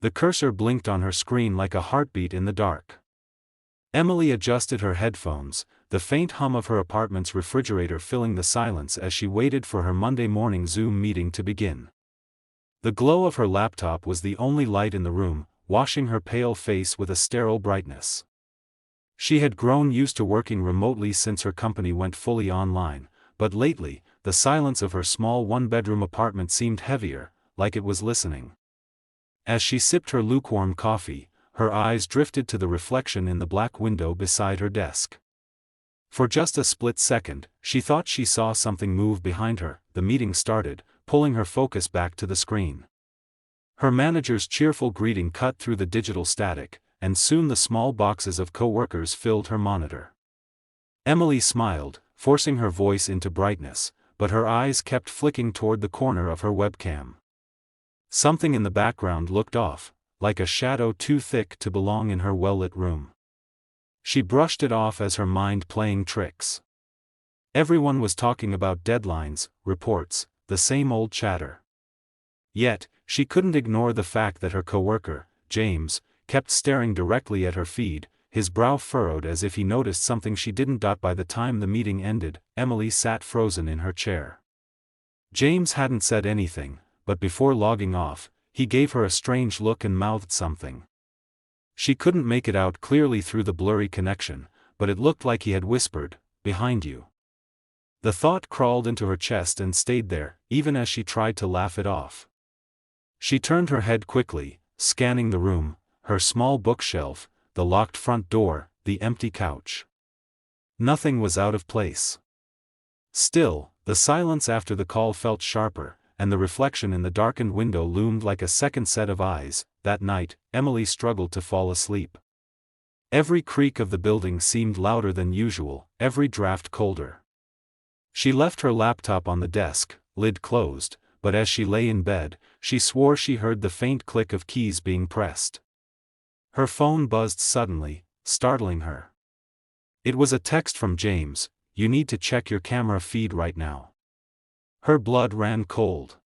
The cursor blinked on her screen like a heartbeat in the dark. Emily adjusted her headphones, the faint hum of her apartment's refrigerator filling the silence as she waited for her Monday morning Zoom meeting to begin. The glow of her laptop was the only light in the room, washing her pale face with a sterile brightness. She had grown used to working remotely since her company went fully online, but lately, the silence of her small one-bedroom apartment seemed heavier, like it was listening. As she sipped her lukewarm coffee, her eyes drifted to the reflection in the black window beside her desk. For just a split second, she thought she saw something move behind her. The meeting started, pulling her focus back to the screen. Her manager's cheerful greeting cut through the digital static, and soon the small boxes of coworkers filled her monitor. Emily smiled, forcing her voice into brightness, but her eyes kept flicking toward the corner of her webcam. Something in the background looked off, like a shadow too thick to belong in her well-lit room. She brushed it off as her mind playing tricks. Everyone was talking about deadlines, reports, the same old chatter. Yet, she couldn't ignore the fact that her coworker, James, kept staring directly at her feed, his brow furrowed as if he noticed something she didn't. By the time the meeting ended, Emily sat frozen in her chair. James hadn't said anything, but before logging off, he gave her a strange look and mouthed something. She couldn't make it out clearly through the blurry connection, but it looked like he had whispered, "Behind you." The thought crawled into her chest and stayed there, even as she tried to laugh it off. She turned her head quickly, scanning the room, her small bookshelf, the locked front door, the empty couch. Nothing was out of place. Still, the silence after the call felt sharper, and the reflection in the darkened window loomed like a second set of eyes. That night, Emily struggled to fall asleep. Every creak of the building seemed louder than usual, every draft colder. She left her laptop on the desk, lid closed, but as she lay in bed, she swore she heard the faint click of keys being pressed. Her phone buzzed suddenly, startling her. It was a text from James, "You need to check your camera feed right now." Her blood ran cold.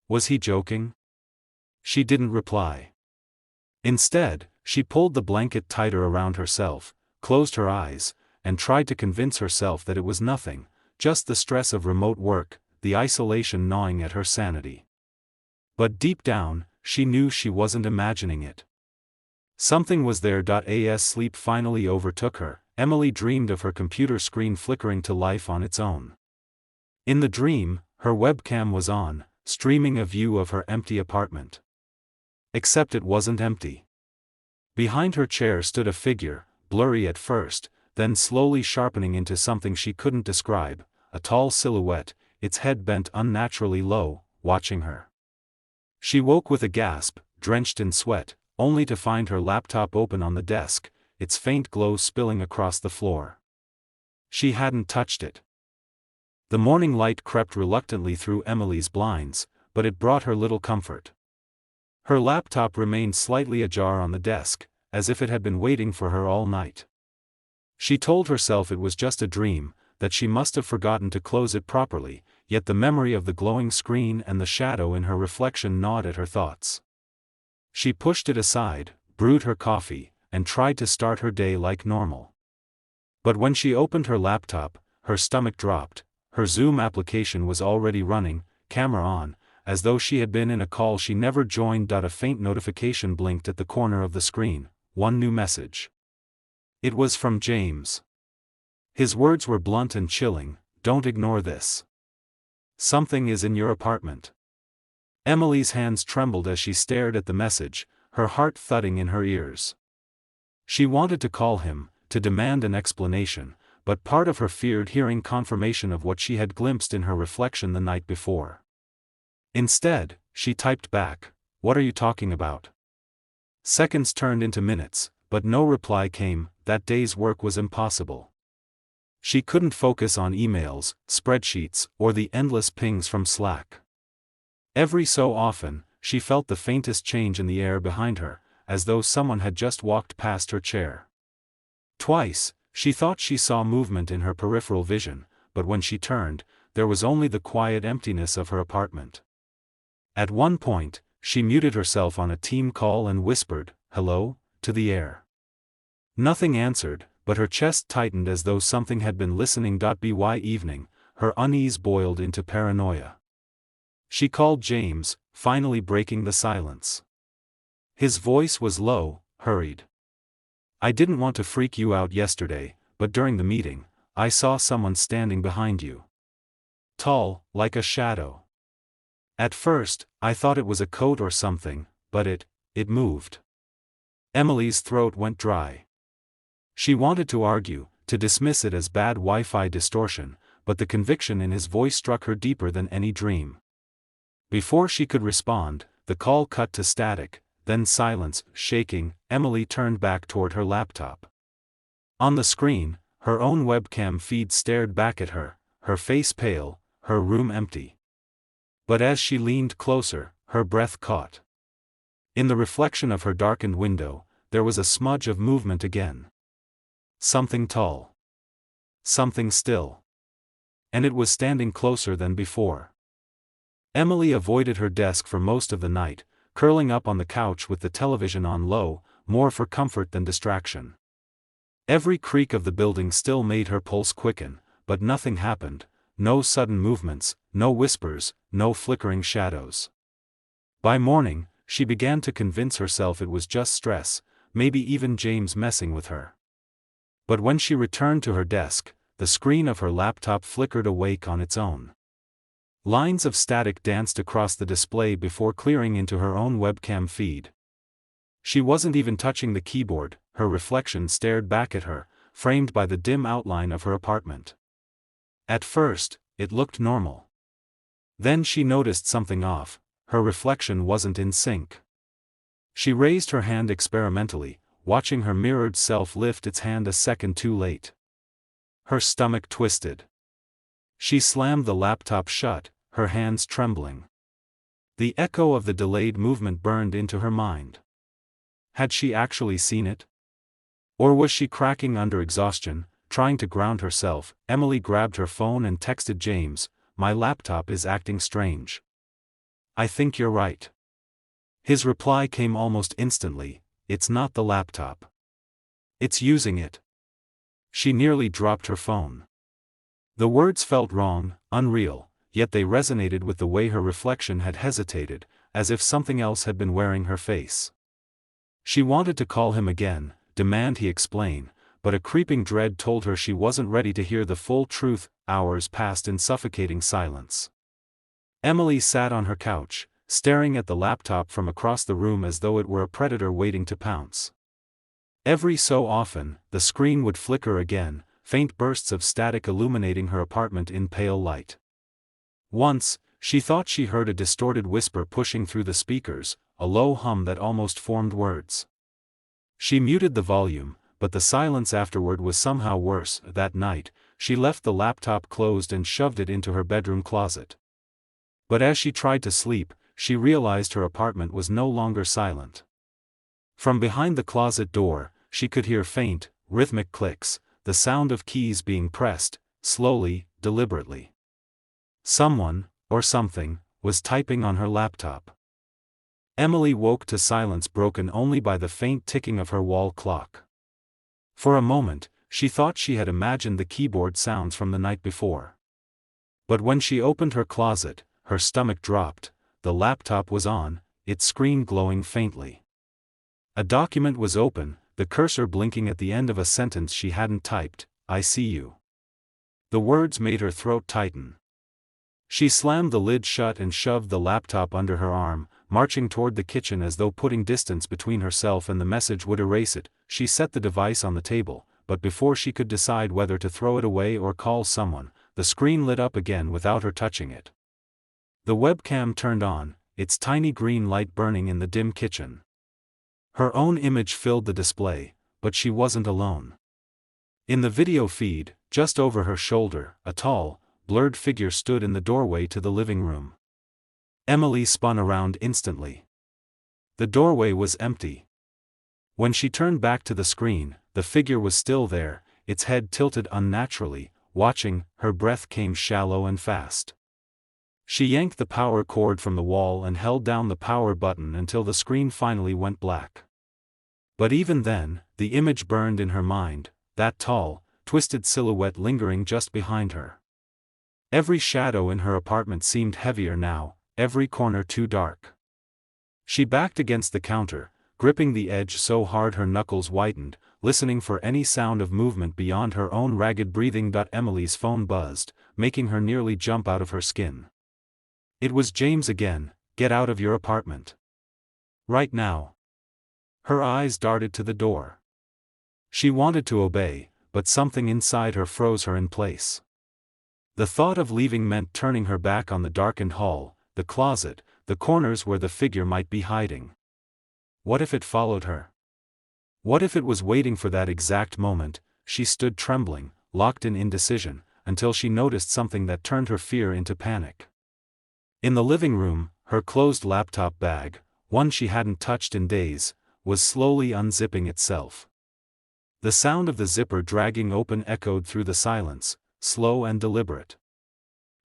Was he joking? She didn't reply. Instead, she pulled the blanket tighter around herself, closed her eyes, and tried to convince herself that it was nothing, just the stress of remote work, the isolation gnawing at her sanity. But deep down, she knew she wasn't imagining it. Something was there. As sleep finally overtook her, Emily dreamed of her computer screen flickering to life on its own. In the dream, her webcam was on, streaming a view of her empty apartment. Except it wasn't empty. Behind her chair stood a figure, blurry at first, then slowly sharpening into something she couldn't describe, a tall silhouette, its head bent unnaturally low, watching her. She woke with a gasp, drenched in sweat, only to find her laptop open on the desk, its faint glow spilling across the floor. She hadn't touched it. The morning light crept reluctantly through Emily's blinds, but it brought her little comfort. Her laptop remained slightly ajar on the desk, as if it had been waiting for her all night. She told herself it was just a dream, that she must have forgotten to close it properly, yet the memory of the glowing screen and the shadow in her reflection gnawed at her thoughts. She pushed it aside, brewed her coffee, and tried to start her day like normal. But when she opened her laptop, her stomach dropped. Her Zoom application was already running, camera on, as though she had been in a call she never joined. A faint notification blinked at the corner of the screen, one new message. It was from James. His words were blunt and chilling, "Don't ignore this. Something is in your apartment." Emily's hands trembled as she stared at the message, her heart thudding in her ears. She wanted to call him, to demand an explanation, but part of her feared hearing confirmation of what she had glimpsed in her reflection the night before. Instead, she typed back, "What are you talking about?" Seconds turned into minutes, but no reply came. That day's work was impossible. She couldn't focus on emails, spreadsheets, or the endless pings from Slack. Every so often, she felt the faintest change in the air behind her, as though someone had just walked past her chair. Twice, she thought she saw movement in her peripheral vision, but when she turned, there was only the quiet emptiness of her apartment. At one point, she muted herself on a team call and whispered, "Hello," to the air. Nothing answered, but her chest tightened as though something had been listening. By evening, her unease boiled into paranoia. She called James, finally breaking the silence. His voice was low, hurried. "I didn't want to freak you out yesterday, but during the meeting, I saw someone standing behind you. Tall, like a shadow. At first, I thought it was a coat or something, but it moved." Emily's throat went dry. She wanted to argue, to dismiss it as bad Wi-Fi distortion, but the conviction in his voice struck her deeper than any dream. Before she could respond, the call cut to static, then silence. Shaking, Emily turned back toward her laptop. On the screen, her own webcam feed stared back at her, her face pale, her room empty. But as she leaned closer, her breath caught. In the reflection of her darkened window, there was a smudge of movement again. Something tall. Something still. And it was standing closer than before. Emily avoided her desk for most of the night, curling up on the couch with the television on low, more for comfort than distraction. Every creak of the building still made her pulse quicken, but nothing happened, no sudden movements, no whispers, no flickering shadows. By morning, she began to convince herself it was just stress, maybe even James messing with her. But when she returned to her desk, the screen of her laptop flickered awake on its own. Lines of static danced across the display before clearing into her own webcam feed. She wasn't even touching the keyboard, her reflection stared back at her, framed by the dim outline of her apartment. At first, it looked normal. Then she noticed something off, her reflection wasn't in sync. She raised her hand experimentally, watching her mirrored self lift its hand a second too late. Her stomach twisted. She slammed the laptop shut, her hands trembling. The echo of the delayed movement burned into her mind. Had she actually seen it? Or was she cracking under exhaustion, trying to ground herself? Emily grabbed her phone and texted James, "My laptop is acting strange. I think you're right." His reply came almost instantly, "It's not the laptop. It's using it." She nearly dropped her phone. The words felt wrong, unreal, yet they resonated with the way her reflection had hesitated, as if something else had been wearing her face. She wanted to call him again, demand he explain, but a creeping dread told her she wasn't ready to hear the full truth. Hours passed in suffocating silence. Emily sat on her couch, staring at the laptop from across the room as though it were a predator waiting to pounce. Every so often, the screen would flicker again, faint bursts of static illuminating her apartment in pale light. Once, she thought she heard a distorted whisper pushing through the speakers, a low hum that almost formed words. She muted the volume, but the silence afterward was somehow worse. That night, she left the laptop closed and shoved it into her bedroom closet. But as she tried to sleep, she realized her apartment was no longer silent. From behind the closet door, she could hear faint, rhythmic clicks, the sound of keys being pressed, slowly, deliberately. Someone, or something, was typing on her laptop. Emily woke to silence broken only by the faint ticking of her wall clock. For a moment, she thought she had imagined the keyboard sounds from the night before. But when she opened her closet, her stomach dropped. The laptop was on, its screen glowing faintly. A document was open, the cursor blinking at the end of a sentence she hadn't typed, "I see you." The words made her throat tighten. She slammed the lid shut and shoved the laptop under her arm, marching toward the kitchen as though putting distance between herself and the message would erase it. She set the device on the table, but before she could decide whether to throw it away or call someone, the screen lit up again without her touching it. The webcam turned on, its tiny green light burning in the dim kitchen. Her own image filled the display, but she wasn't alone. In the video feed, just over her shoulder, a tall, blurred figure stood in the doorway to the living room. Emily spun around instantly. The doorway was empty. When she turned back to the screen, the figure was still there, its head tilted unnaturally, watching. Her breath came shallow and fast. She yanked the power cord from the wall and held down the power button until the screen finally went black. But even then, the image burned in her mind, that tall, twisted silhouette lingering just behind her. Every shadow in her apartment seemed heavier now, every corner too dark. She backed against the counter, gripping the edge so hard her knuckles whitened, listening for any sound of movement beyond her own ragged breathing. Emily's phone buzzed, making her nearly jump out of her skin. It was James again. Get out of your apartment. Right now. Her eyes darted to the door. She wanted to obey, but something inside her froze her in place. The thought of leaving meant turning her back on the darkened hall, the closet, the corners where the figure might be hiding. What if it followed her? What if it was waiting for that exact moment? She stood trembling, locked in indecision, until she noticed something that turned her fear into panic. In the living room, her closed laptop bag, one she hadn't touched in days, was slowly unzipping itself. The sound of the zipper dragging open echoed through the silence, slow and deliberate.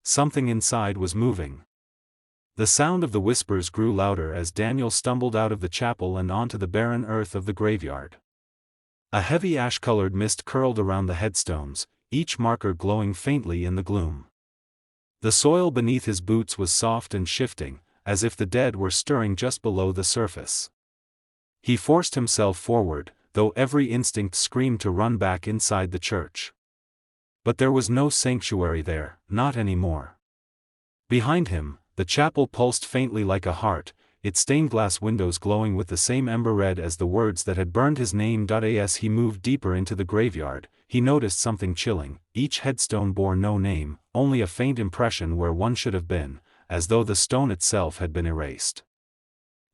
Something inside was moving. The sound of the whispers grew louder as Daniel stumbled out of the chapel and onto the barren earth of the graveyard. A heavy ash-colored mist curled around the headstones, each marker glowing faintly in the gloom. The soil beneath his boots was soft and shifting, as if the dead were stirring just below the surface. He forced himself forward, though every instinct screamed to run back inside the church. But there was no sanctuary there, not anymore. Behind him, the chapel pulsed faintly like a heart, its stained-glass windows glowing with the same ember red as the words that had burned his name. As he moved deeper into the graveyard, he noticed something chilling. Each headstone bore no name, only a faint impression where one should have been, as though the stone itself had been erased.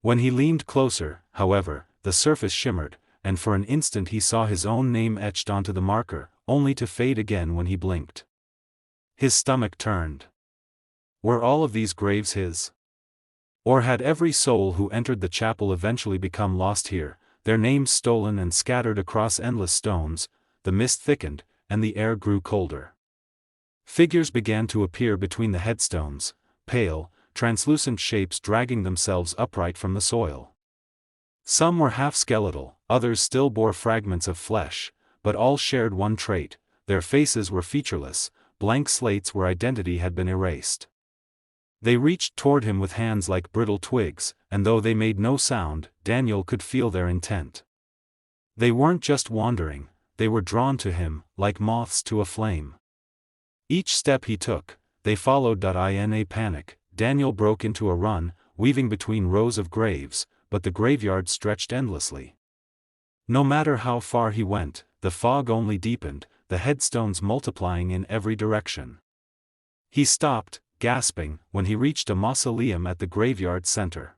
When he leaned closer, however, the surface shimmered, and for an instant he saw his own name etched onto the marker, only to fade again when he blinked. His stomach turned. Were all of these graves his? Or had every soul who entered the chapel eventually become lost here, their names stolen and scattered across endless stones? The mist thickened, and the air grew colder. Figures began to appear between the headstones, pale, translucent shapes dragging themselves upright from the soil. Some were half-skeletal, others still bore fragments of flesh, but all shared one trait: their faces were featureless, blank slates where identity had been erased. They reached toward him with hands like brittle twigs, and though they made no sound, Daniel could feel their intent. They weren't just wandering, they were drawn to him, like moths to a flame. Each step he took, they followed. In a panic, Daniel broke into a run, weaving between rows of graves, but the graveyard stretched endlessly. No matter how far he went, the fog only deepened, the headstones multiplying in every direction. He stopped, gasping, when he reached a mausoleum at the graveyard's center.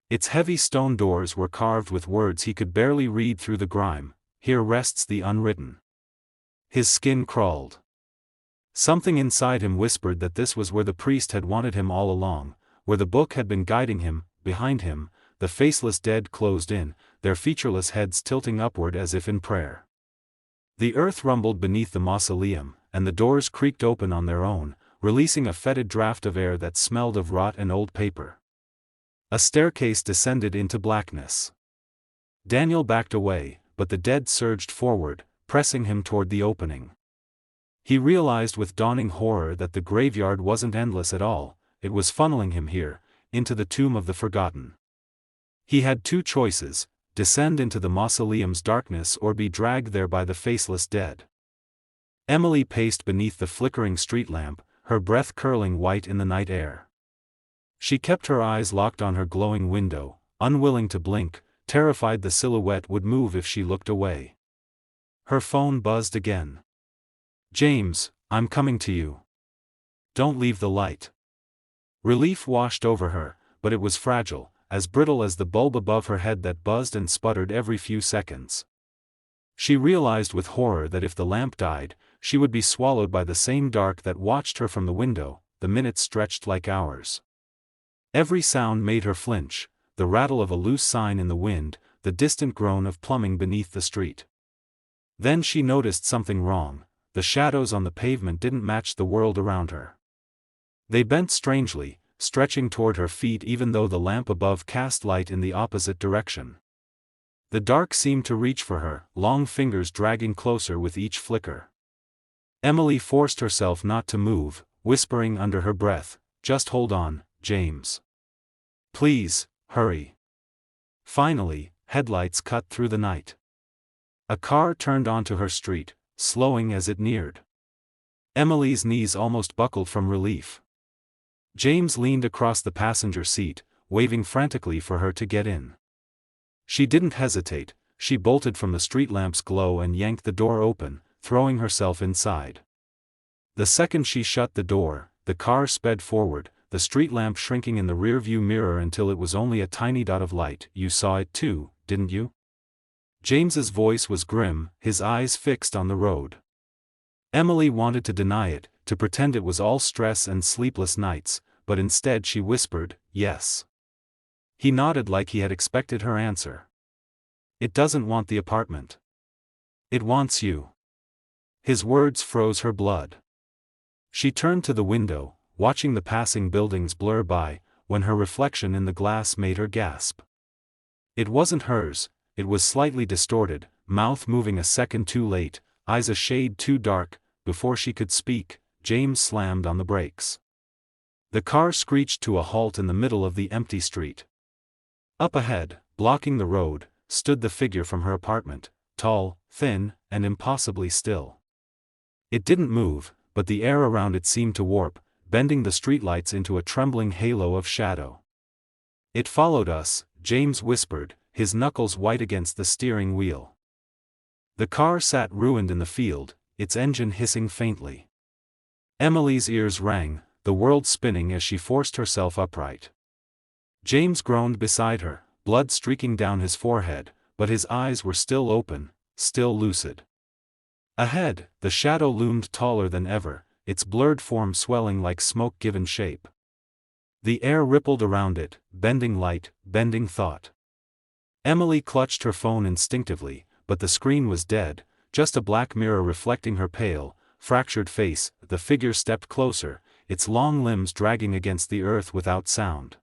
Its heavy stone doors were carved with words he could barely read through the grime: "Here rests the unwritten." His skin crawled. Something inside him whispered that this was where the priest had wanted him all along, where the book had been guiding him. Behind him, the faceless dead closed in, their featureless heads tilting upward as if in prayer. The earth rumbled beneath the mausoleum, and the doors creaked open on their own, releasing a fetid draft of air that smelled of rot and old paper. A staircase descended into blackness. Daniel backed away, but the dead surged forward, pressing him toward the opening. He realized with dawning horror that the graveyard wasn't endless at all, it was funneling him here, into the tomb of the forgotten. He had two choices: descend into the mausoleum's darkness or be dragged there by the faceless dead. Emily paced beneath the flickering street lamp, her breath curling white in the night air. She kept her eyes locked on her glowing window, unwilling to blink, terrified the silhouette would move if she looked away. Her phone buzzed again. "James, I'm coming to you. Don't leave the light." Relief washed over her, but it was fragile, as brittle as the bulb above her head that buzzed and sputtered every few seconds. She realized with horror that if the lamp died, she would be swallowed by the same dark that watched her from the window. The minutes stretched like hours. Every sound made her flinch: the rattle of a loose sign in the wind, the distant groan of plumbing beneath the street. Then she noticed something wrong: the shadows on the pavement didn't match the world around her. They bent strangely, stretching toward her feet even though the lamp above cast light in the opposite direction. The dark seemed to reach for her, long fingers dragging closer with each flicker. Emily forced herself not to move, whispering under her breath, "Just hold on, James. Please, hurry." Finally, headlights cut through the night. A car turned onto her street, slowing as it neared. Emily's knees almost buckled from relief. James leaned across the passenger seat, waving frantically for her to get in. She didn't hesitate, she bolted from the street lamp's glow and yanked the door open, throwing herself inside. The second she shut the door, the car sped forward, the street lamp shrinking in the rearview mirror until it was only a tiny dot of light. "You saw it too, didn't you?" James's voice was grim, his eyes fixed on the road. Emily wanted to deny it, to pretend it was all stress and sleepless nights, but instead she whispered, "Yes." He nodded like he had expected her answer. "It doesn't want the apartment. It wants you." His words froze her blood. She turned to the window, watching the passing buildings blur by, when her reflection in the glass made her gasp. It wasn't hers, it was slightly distorted, mouth moving a second too late, eyes a shade too dark. Before she could speak, James slammed on the brakes. The car screeched to a halt in the middle of the empty street. Up ahead, blocking the road, stood the figure from her apartment, tall, thin, and impossibly still. It didn't move, but the air around it seemed to warp, bending the streetlights into a trembling halo of shadow. "It followed us," James whispered, his knuckles white against the steering wheel. The car sat ruined in the field, its engine hissing faintly. Emily's ears rang, the world spinning as she forced herself upright. James groaned beside her, blood streaking down his forehead, but his eyes were still open, still lucid. Ahead, the shadow loomed taller than ever, its blurred form swelling like smoke given shape. The air rippled around it, bending light, bending thought. Emily clutched her phone instinctively, but the screen was dead, just a black mirror reflecting her pale, fractured face. The figure stepped closer, its long limbs dragging against the earth without sound.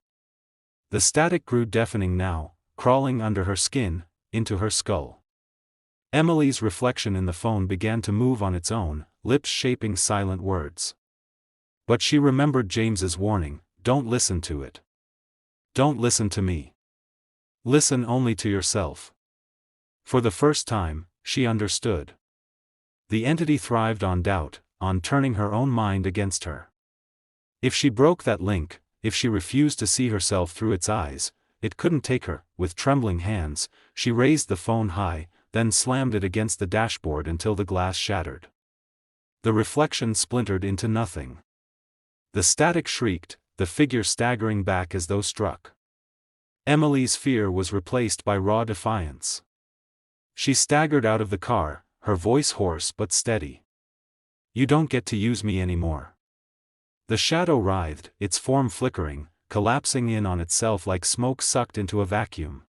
The static grew deafening now, crawling under her skin, into her skull. Emily's reflection in the phone began to move on its own, lips shaping silent words. But she remembered James's warning, "Don't listen to it. Don't listen to me. Listen only to yourself." For the first time, she understood. The entity thrived on doubt, on turning her own mind against her. If she broke that link, if she refused to see herself through its eyes, it couldn't take her. With trembling hands, she raised the phone high, then slammed it against the dashboard until the glass shattered. The reflection splintered into nothing. The static shrieked, the figure staggering back as though struck. Emily's fear was replaced by raw defiance. She staggered out of the car, her voice hoarse but steady. "You don't get to use me anymore." The shadow writhed, its form flickering, collapsing in on itself like smoke sucked into a vacuum.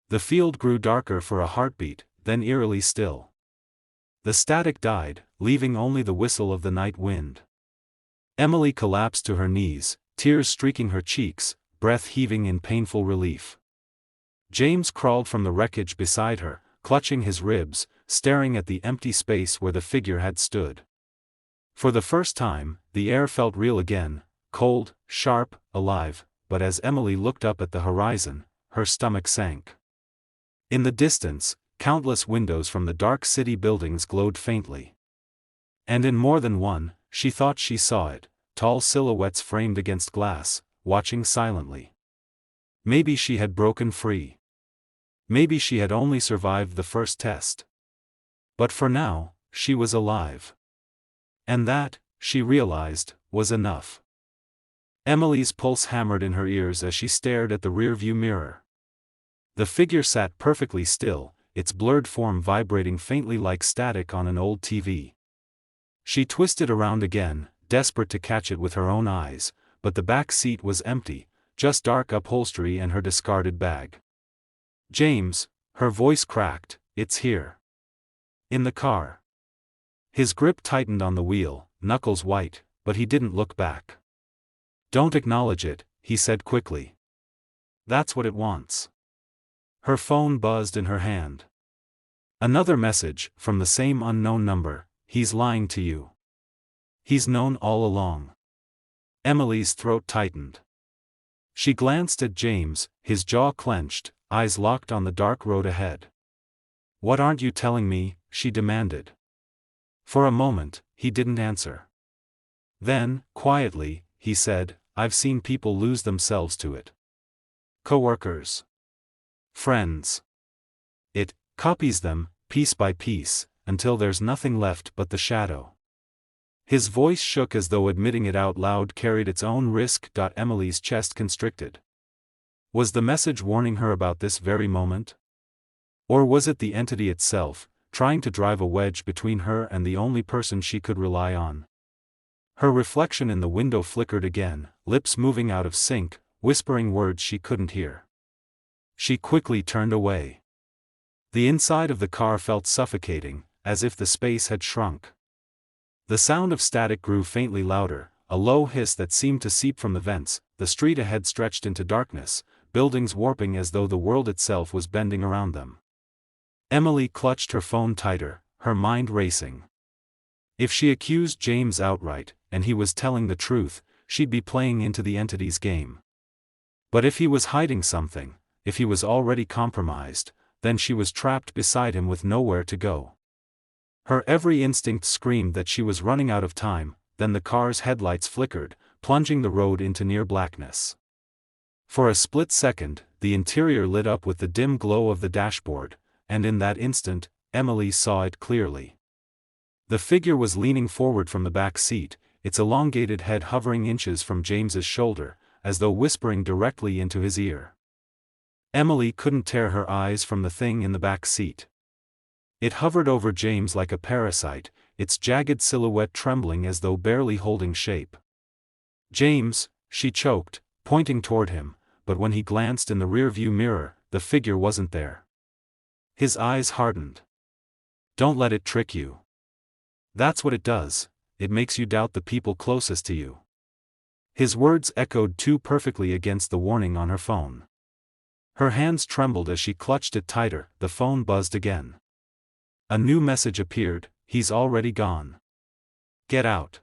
The field grew darker for a heartbeat, then eerily still. The static died, leaving only the whistle of the night wind. Emily collapsed to her knees, tears streaking her cheeks, breath heaving in painful relief. James crawled from the wreckage beside her, clutching his ribs, staring at the empty space where the figure had stood. For the first time, the air felt real again, cold, sharp, alive, but as Emily looked up at the horizon, her stomach sank. In the distance, countless windows from the dark city buildings glowed faintly. And in more than one, she thought she saw it, tall silhouettes framed against glass, watching silently. Maybe she had broken free. Maybe she had only survived the first test. But for now, she was alive. And that, she realized, was enough. Emily's pulse hammered in her ears as she stared at the rearview mirror. The figure sat perfectly still, its blurred form vibrating faintly like static on an old TV. She twisted around again, desperate to catch it with her own eyes, but the back seat was empty, just dark upholstery and her discarded bag. "James," her voice cracked, "it's here. In the car." His grip tightened on the wheel, knuckles white, but he didn't look back. Don't acknowledge it, he said quickly. That's what it wants. Her phone buzzed in her hand. Another message, from the same unknown number. He's lying to you. He's known all along. Emily's throat tightened. She glanced at James, his jaw clenched, eyes locked on the dark road ahead. What aren't you telling me? She demanded. For a moment, he didn't answer. Then, quietly, he said, I've seen people lose themselves to it. Coworkers. Friends. It copies them, piece by piece, until there's nothing left but the shadow. His voice shook as though admitting it out loud carried its own risk. Emily's chest constricted. Was the message warning her about this very moment? Or was it the entity itself, trying to drive a wedge between her and the only person she could rely on? Her reflection in the window flickered again, lips moving out of sync, whispering words she couldn't hear. She quickly turned away. The inside of the car felt suffocating, as if the space had shrunk. The sound of static grew faintly louder, a low hiss that seemed to seep from the vents. The street ahead stretched into darkness, buildings warping as though the world itself was bending around them. Emily clutched her phone tighter, her mind racing. If she accused James outright, and he was telling the truth, she'd be playing into the entity's game. But if he was hiding something, if he was already compromised, then she was trapped beside him with nowhere to go. Her every instinct screamed that she was running out of time. Then the car's headlights flickered, plunging the road into near blackness. For a split second, the interior lit up with the dim glow of the dashboard, and in that instant, Emily saw it clearly. The figure was leaning forward from the back seat, its elongated head hovering inches from James's shoulder, as though whispering directly into his ear. Emily couldn't tear her eyes from the thing in the back seat. It hovered over James like a parasite, its jagged silhouette trembling as though barely holding shape. James, she choked, pointing toward him, but when he glanced in the rearview mirror, the figure wasn't there. His eyes hardened. Don't let it trick you. That's what it does, it makes you doubt the people closest to you. His words echoed too perfectly against the warning on her phone. Her hands trembled as she clutched it tighter. The phone buzzed again. A new message appeared, he's already gone. Get out.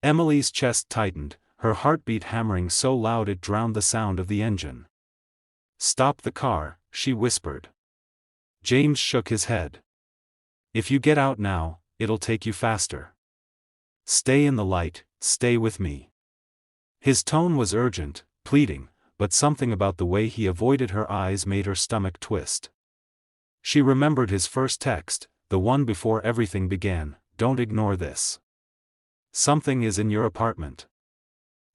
Emily's chest tightened, her heartbeat hammering so loud it drowned the sound of the engine. Stop the car, she whispered. James shook his head. If you get out now, it'll take you faster. Stay in the light, stay with me. His tone was urgent, pleading, but something about the way he avoided her eyes made her stomach twist. She remembered his first text, the one before everything began, don't ignore this. Something is in your apartment.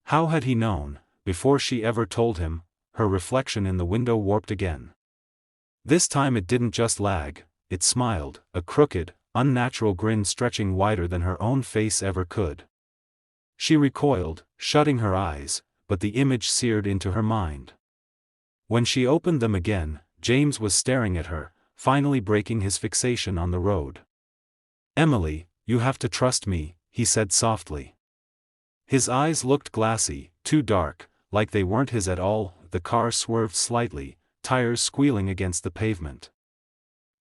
How had he known? Before she ever told him. Her reflection in the window warped again. This time it didn't just lag, it smiled, a crooked, unnatural grin stretching wider than her own face ever could. She recoiled, shutting her eyes, but the image seared into her mind. When she opened them again, James was staring at her, finally breaking his fixation on the road. Emily, you have to trust me, he said softly. His eyes looked glassy, too dark, like they weren't his at all. The car swerved slightly, tires squealing against the pavement.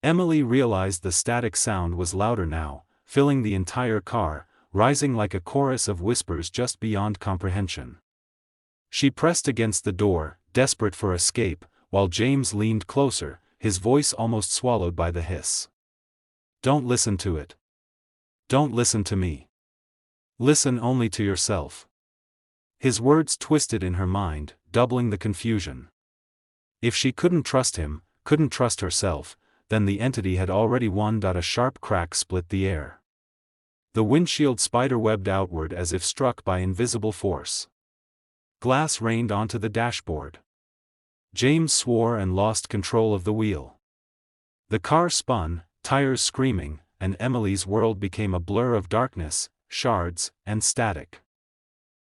Emily realized the static sound was louder now, filling the entire car, rising like a chorus of whispers just beyond comprehension. She pressed against the door, desperate for escape, while James leaned closer, his voice almost swallowed by the hiss. Don't listen to it. Don't listen to me. Listen only to yourself. His words twisted in her mind, doubling the confusion. If she couldn't trust him, couldn't trust herself, then the entity had already won. A sharp crack split the air. The windshield spiderwebbed outward as if struck by invisible force. Glass rained onto the dashboard. James swore and lost control of the wheel. The car spun, tires screaming, and Emily's world became a blur of darkness, shards, and static.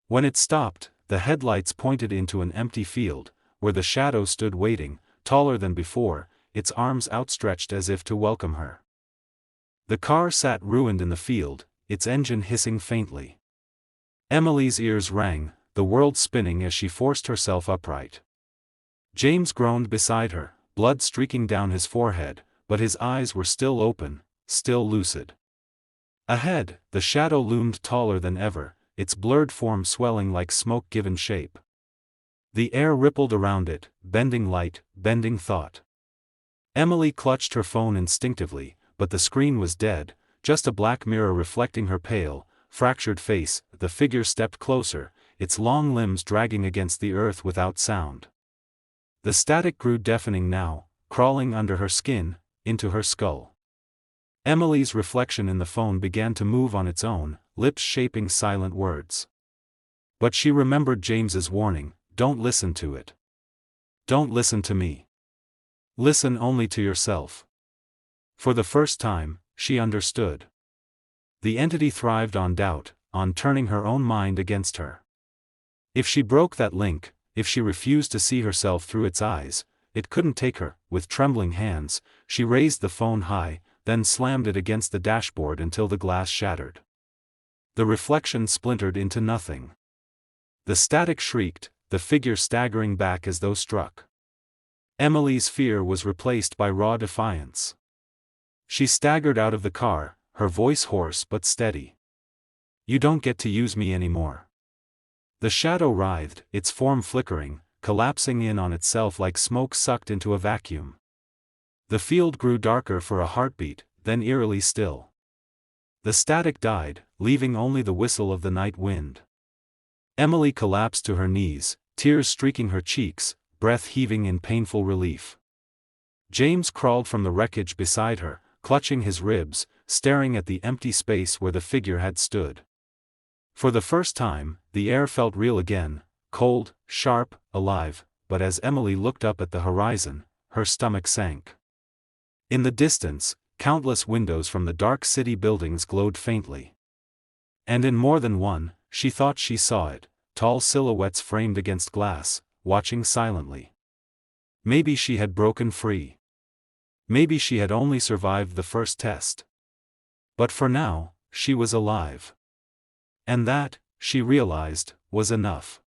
When it stopped, the headlights pointed into an empty field, where the shadow stood waiting, taller than before, its arms outstretched as if to welcome her. The car sat ruined in the field, its engine hissing faintly. Emily's ears rang, the world spinning as she forced herself upright. James groaned beside her, blood streaking down his forehead, but his eyes were still open, still lucid. Ahead, the shadow loomed taller than ever, its blurred form swelling like smoke given shape. The air rippled around it, bending light, bending thought. Emily clutched her phone instinctively, but the screen was dead, just a black mirror reflecting her pale, fractured face. The figure stepped closer, its long limbs dragging against the earth without sound. The static grew deafening now, crawling under her skin, into her skull. Emily's reflection in the phone began to move on its own, lips shaping silent words. But she remembered James's warning, don't listen to it. Don't listen to me. Listen only to yourself. For the first time, she understood. The entity thrived on doubt, on turning her own mind against her. If she broke that link, if she refused to see herself through its eyes, it couldn't take her. With trembling hands, she raised the phone high, then slammed it against the dashboard until the glass shattered. The reflection splintered into nothing. The static shrieked, the figure staggering back as though struck. Emily's fear was replaced by raw defiance. She staggered out of the car, her voice hoarse but steady. You don't get to use me anymore. The shadow writhed, its form flickering, collapsing in on itself like smoke sucked into a vacuum. The field grew darker for a heartbeat, then eerily still. The static died, leaving only the whistle of the night wind. Emily collapsed to her knees, tears streaking her cheeks, breath heaving in painful relief. James crawled from the wreckage beside her, clutching his ribs, staring at the empty space where the figure had stood. For the first time, the air felt real again, cold, sharp, alive, but as Emily looked up at the horizon, her stomach sank. In the distance, countless windows from the dark city buildings glowed faintly. And in more than one, she thought she saw it, tall silhouettes framed against glass, watching silently. Maybe she had broken free. Maybe she had only survived the first test. But for now, she was alive. And that, she realized, was enough.